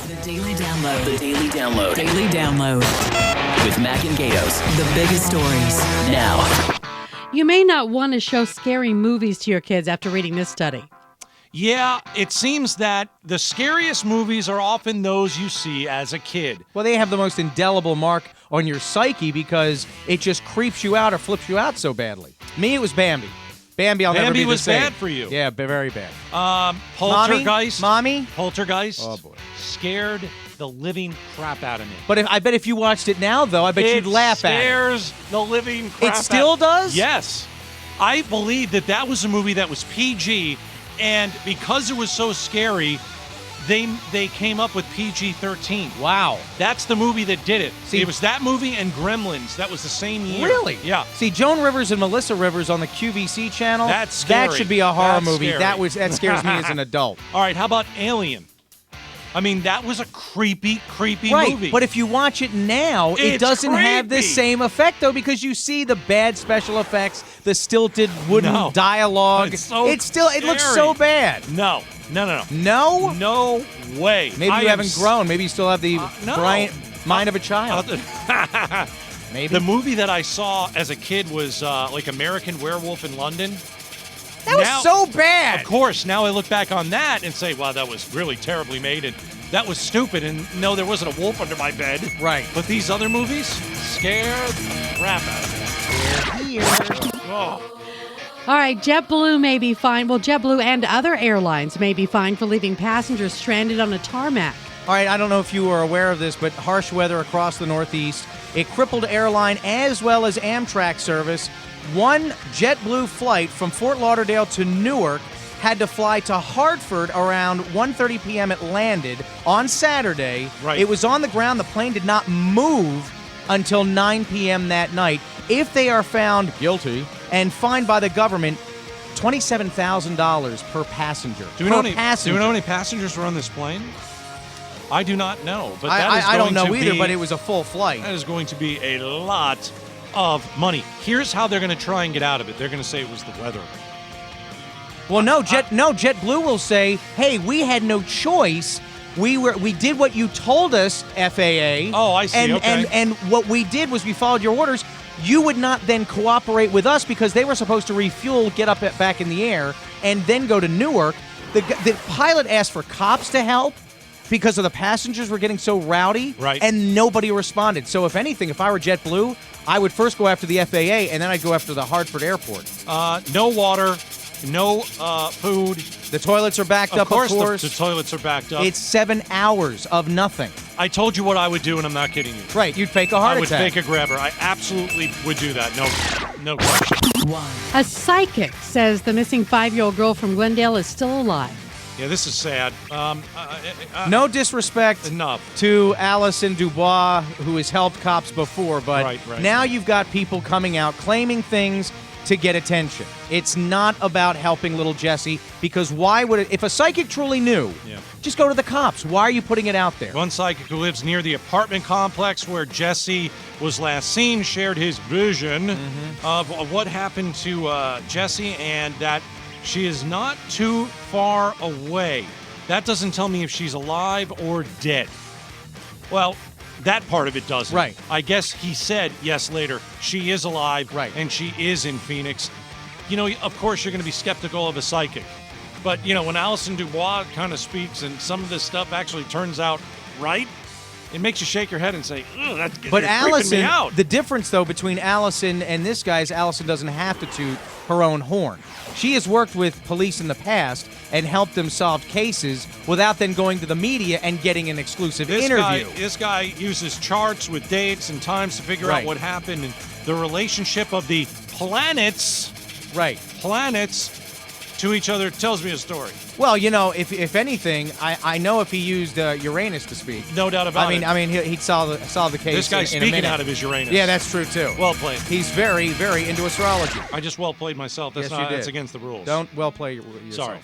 The Daily Download. The Daily Download. Daily Download. With Mac and Gaydos. The biggest stories now. You may not want to show scary movies to your kids after reading this study. Yeah, it seems that the scariest movies are often those you see as a kid. Well, they have the most indelible mark on your psyche because it just creeps you out or flips you out so badly. Me, it was Bambi. Bambi, I'll never be the same. Bambi was bad for you. Yeah, very bad. Poltergeist. Mommy? Poltergeist. Oh, boy. Scared the living crap out of me. But I bet if you watched it now, though, I bet you'd laugh at it. It scares the living crap out. It still does? Yes. I believe that was a movie that was PG, and because it was so scary, they came up with PG-13. Wow. That's the movie that did it. See, it was that movie and Gremlins. That was the same year. Really? Yeah. See, Joan Rivers and Melissa Rivers on the QVC channel. That's scary. That should be a horror movie. Scary. That scares me as an adult. All right, how about Alien? I mean, that was a creepy Right, movie. but if you watch it now, it It's doesn't have the creepy. same effect, though, because you see the bad special effects, the stilted wooden dialogue. It's so it looks so bad. No. No? No way. Maybe you haven't grown. Maybe you still have the bright mind of a child. Maybe. The movie that I saw as a kid was like American Werewolf in London. That was so bad. Of course, now I look back on that and say, wow, that was really terribly made, and that was stupid, and no, there wasn't a wolf under my bed. Right. But these other movies scared the crap out of me. Oh. All right, JetBlue may be fined. Well, JetBlue and other airlines may be fined for leaving passengers stranded on a tarmac. All right, I don't know if you are aware of this, but harsh weather across the Northeast, it crippled airline as well as Amtrak service. One JetBlue flight from Fort Lauderdale to Newark had to fly to Hartford around 1:30 p.m. It landed on Saturday. Right. It was on the ground. The plane did not move until 9 p.m. that night. If they are found guilty and fined by the government, $27,000 per passenger. Do we know how many passengers were on this plane? I do not know. But I don't know either, but it was a full flight. That is going to be a lot of money. Here's how they're going to try and get out of it. They're going to say it was the weather. Well, JetBlue will say, "Hey, we had no choice. We did what you told us, FAA. Oh, I see. And what we did was we followed your orders. You would not then cooperate with us because they were supposed to refuel, get up back in the air, and then go to Newark. The pilot asked for cops to help because of the passengers were getting so rowdy, right? And nobody responded. So if anything, if I were JetBlue, I would first go after the FAA, and then I'd go after the Hartford airport. No water, no food. The toilets are backed up, of course. The toilets are backed up. It's 7 hours of nothing. I told you what I would do, and I'm not kidding you. Right, you'd fake a heart attack. I would fake a grabber. I absolutely would do that. No question. A psychic says the missing 5-year-old girl from Glendale is still alive. Yeah, this is sad. No disrespect to Allison Dubois, who has helped cops before, but now you've got people coming out claiming things to get attention. It's not about helping little Jessie, because why would it? If a psychic truly knew, just go to the cops. Why are you putting it out there? One psychic who lives near the apartment complex where Jessie was last seen shared his vision of what happened to Jessie, and that she is not too far away. That doesn't tell me if she's alive or dead. Well, that part of it doesn't. Right. I guess he said, yes, later, she is alive, and she is in Phoenix. You know, of course, you're going to be skeptical of a psychic. But, you know, when Allison Dubois kind of speaks and some of this stuff actually turns out right, it makes you shake your head and say, that's But freaking Allison, me out. the difference, though, between Allison and this guy is Allison doesn't have to toot her own horn. She has worked with police in the past and helped them solve cases without then going to the media and getting an exclusive interview. This guy uses charts with dates and times to figure out what happened, and the relationship of the planets to each other tells me a story. Well, you know, if anything, I know if he used Uranus to speak. No doubt about it. I mean, he'd solve the case. This guy's in a speaking minute. out of his Uranus. Yeah, that's true too. Well played. He's very, very into astrology. I just well played myself. That's Yes, you did. That's against the rules. Don't well play yourself. Sorry.